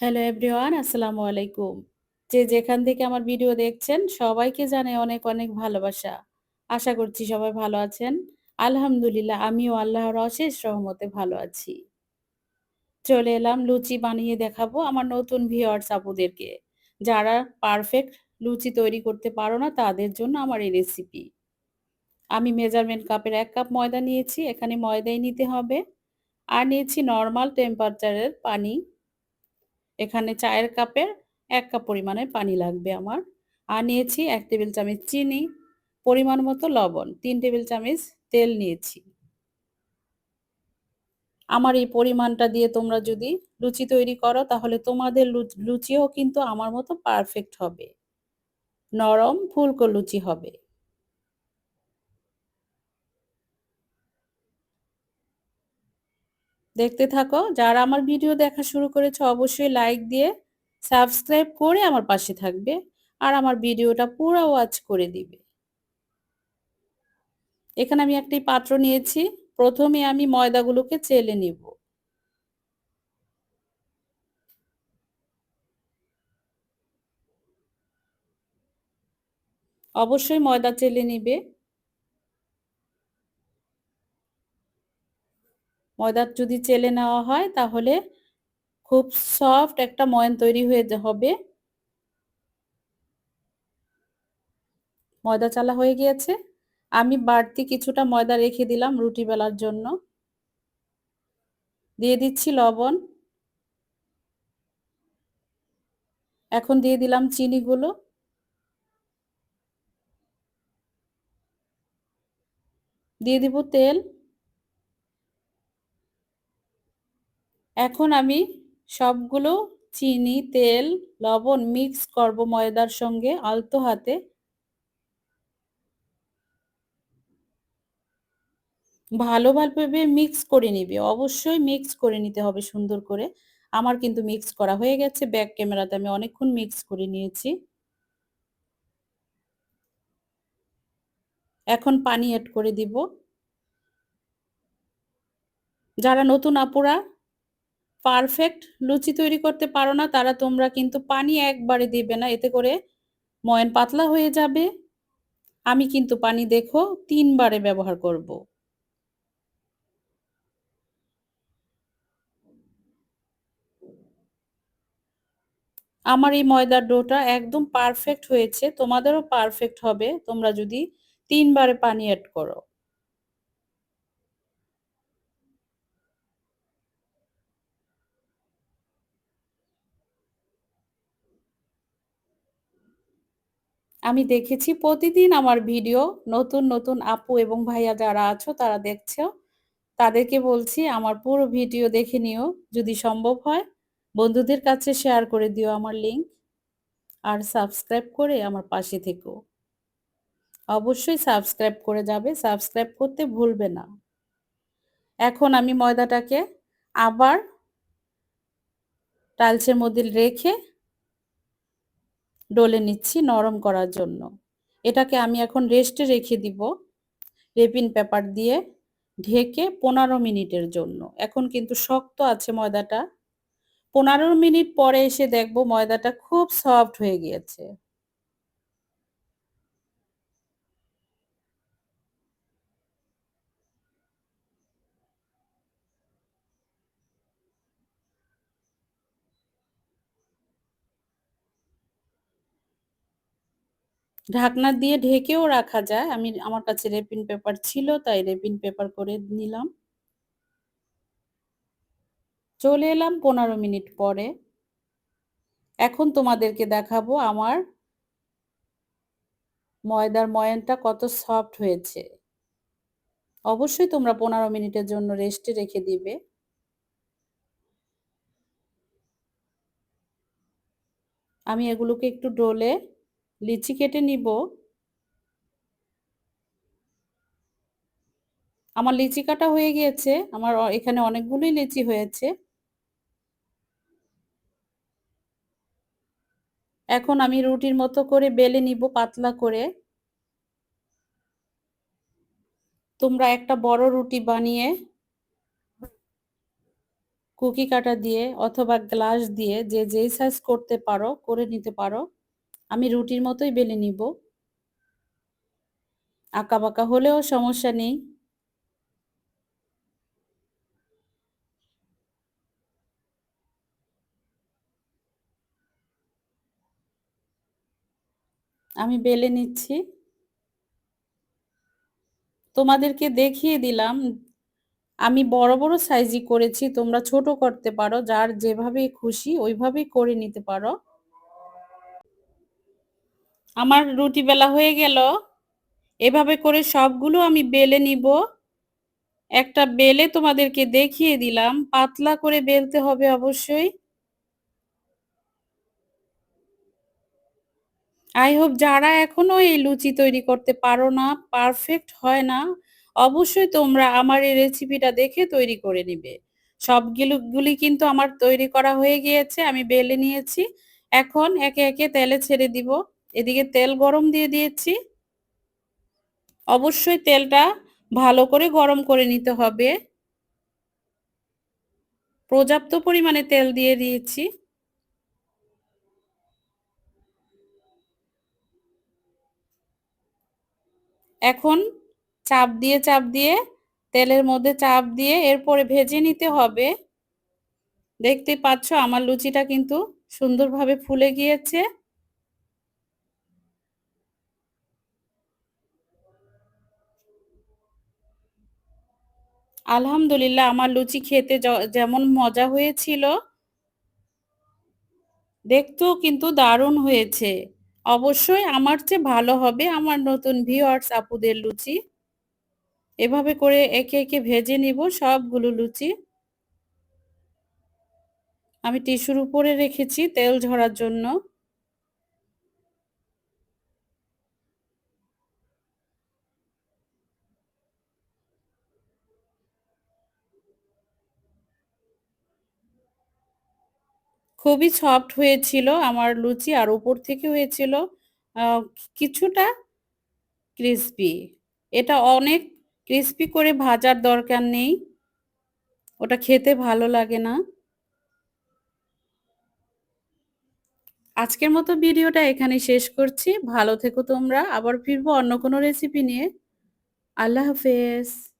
Hello everyone, আসসালামু আলাইকুম। যে যেখান থেকে আমার ভিডিও দেখছেন সবাইকে জানাই অনেক অনেক ভালোবাসা। আশা করছি সবাই ভালো আছেন। আলহামদুলিল্লাহ আমিও আল্লাহর অশেষ রহমতে ভালো আছি। চলে এলাম লুচি বানিয়ে দেখাবো আমার নতুন ভিউয়ার্স আপুদেরকে। যারা পারফেক্ট লুচি তৈরি করতে পারো না তাদের জন্য আমার এই রেসিপি। আমি মেজারমেন্ট কাপের ১ কাপ ময়দা নিয়েছি, এখানে ময়দাই নিতে হবে। আর নিয়েছি নরমাল টেম্পারেচারের পানি। এখানে চায়ের কাপের ১ কাপ পরিমাণের পানি লাগবে আমার। আর নিয়েছি ১ টেবিল চামচ চিনি, পরিমাণ মতো লবণ, ৩ টেবিল চামচ তেল নিয়েছি। আমার এই পরিমাণটা দিয়ে তোমরা যদি লুচি তৈরি করো তাহলে তোমাদের লুচিও কিন্তু আমার মতো পারফেক্ট হবে। নরম ফুলকো লুচি হবে। দেখতে থাকো। যারা আমার ভিডিও দেখা শুরু করেছো অবশ্যই লাইক দিয়ে সাবস্ক্রাইব করে আমার পাশে থাকবে। আর আমার ভিডিওটা পুরা ওয়াচ করে দিবে। এখানে আমি একটি পাত্র নিয়েছি। প্রথমে আমি ময়দাগুলোকে চেলে নিব। অবশ্যই ময়দা চেলে নিবে। ময়দা যদি চেলে নেওয়া হয় তাহলে খুব সফট একটা ময়ান তৈরি হয়ে হবে। ময়দা চালা হয়ে গিয়েছে। আমি বাড়তি কিছুটা ময়দা রেখে দিলাম রুটি বেলার জন্য। দিয়ে দিচ্ছি লবণ। এখন দিয়ে দিলাম চিনিগুলো। দিয়ে দিব তেল। এখন আমি সবগুলো চিনি, তেল, লবণ মিক্স করব ময়দার সঙ্গে আলতো হাতে। ভালোভাবে মিক্স করে নিবি। অবশ্যই মিক্স করে নিতে হবে সুন্দর করে। আমার কিন্তু মিক্স করা হয়ে গেছে। ব্যাক ক্যামেরাতে আমি অনেকক্ষণ মিক্স করে নিয়েছি। এখন পানি এড করে দিব। যারা নতুন আপুরা পারফেক্ট লুচি তৈরি করতে পারো না তারা তোমরা কিন্তু পানি একবারে দিবে না। এতে করে ময়ান পাতলা হয়ে যাবে। আমি কিন্তু পানি দেখো ৩ বারে ব্যবহার করব। আমার এই ময়দার ডোটা একদম পারফেক্ট হয়েছে। তোমাদেরও পারফেক্ট হবে তোমরা যদি ৩ বারে পানি এড করো। আমি দেখেছি প্রতিদিন আমার ভিডিও নতুন নতুন আপু এবং ভাইয়া যারা আছো তারা দেখছো। তাদেরকে বলছি আমার পুরো ভিডিও দেখে নিও। যদি সম্ভব হয় বন্ধুদের কাছে শেয়ার করে দিও আমার লিংক। আর সাবস্ক্রাইব করে আমার পাশে থেকো। অবশ্যই সাবস্ক্রাইব করে যাবে। সাবস্ক্রাইব করতে ভুলবে না। এখন আমি ময়দাটাকে আবার টাইলসের মধ্যে রেখে ডলে নিচ্ছি নরম করার জন্য। এটাকে আমি এখন রেস্টে রেখে দিব রেপিন পেপার দিয়ে ঢেকে ১৫ মিনিটের জন্য। এখন কিন্তু শক্ত আছে ময়দাটা। ১৫ মিনিট পরে এসে দেখব ময়দাটা খুব সফট হয়ে গিয়েছে। ঢাকনা দিয়ে ঢেকেও রাখা যায়। আমার কাছে রেপিন পেপার ছিল তাই রেপিন পেপার করে নিলাম। চলে এলাম ১৫ মিনিট পরে। এখন তোমাদেরকে দেখাবো আমার ময়দার ময়ানটা কত সফট হয়েছে। অবশ্যই তোমরা ১৫ মিনিটের জন্য রেস্টে রেখে দিবে। আমি এগুলোকে একটু ডলে লিচি কেটে নিব। আমার লিচি কাটা হয়ে গিয়েছে। আমার এখানে অনেকগুলোই লিচি হয়েছে। এখন আমি রুটির মতো করে বেলে নিব পাতলা করে। তোমরা একটা বড় রুটি বানিয়ে কুকি কাটা দিয়ে অথবা গ্লাস দিয়ে যে যেই সাইজ করতে পারো করে নিতে পারো। আমি রুটির মতোই বেলে নিব। আঁকাবাঁকা হলেও সমস্যা নেই। আমি বেলে নিচ্ছি। তোমাদেরকে দেখিয়ে দিলাম। আমি বড়, বড় সাইজই করেছি। তোমরা ছোট করতে পারো। যার যেভাবে খুশি ওইভাবেই করে নিতে পারো। আমার রুটি বেলা হয়ে গেল। এভাবে করে সবগুলো আমি বেলে নিব। একটা বেলে তোমাদেরকে দেখিয়ে দিলাম। পাতলা করে বেলতে হবে অবশ্যই। আই হোপ যারা এখনো এই লুচি তৈরি করতে পারো না, পারফেক্ট হয় না, অবশ্যই তোমরা আমার এই রেসিপিটা দেখে তৈরি করে নিবে। সবগুলি কিন্তু আমার তৈরি করা হয়ে গিয়েছে। আমি বেলে নিয়েছি। এখন একে একে তেলে ছেড়ে দিব। এদিকে তেল গরম দিয়ে দিয়েছি। অবশ্যই তেলটা ভালো করে গরম করে নিতে হবে। পর্যাপ্ত পরিমাণে তেল দিয়ে দিয়েছি। এখন চাপ দিয়ে তেলের মধ্যে চাপ দিয়ে এরপরে ভেজে নিতে হবে। দেখতে পাচ্ছ আমার লুচিটা কিন্তু সুন্দরভাবে ফুলে গিয়েছে। আলহামদুলিল্লাহ আমার লুচি খেতে যেমন মজা হয়েছিল, দেখতেও কিন্তু দারুণ হয়েছে। অবশ্যই আমার চেয়ে ভালো হবে আমার নতুন ভিউয়ার্স আপুদের লুচি। এভাবে করে একে একে ভেজে নিব সবগুলো লুচি। আমি টিস্যুর উপরে রেখেছি তেল ঝরার জন্য। খুবই সফট হয়েছিল আমার লুচি আর উপর থেকে হয়েছিল আহ, কিছুটা ক্রিসপি। এটা অনেক ক্রিসপি করে ভাজার দরকার নেই, ওটা খেতে ভালো লাগে না। আজকের মতো ভিডিওটা এখানে শেষ করছি। ভালো থেকো তোমরা। আবার ফিরবো অন্য কোনো রেসিপি নিয়ে। আল্লাহ হাফেজ।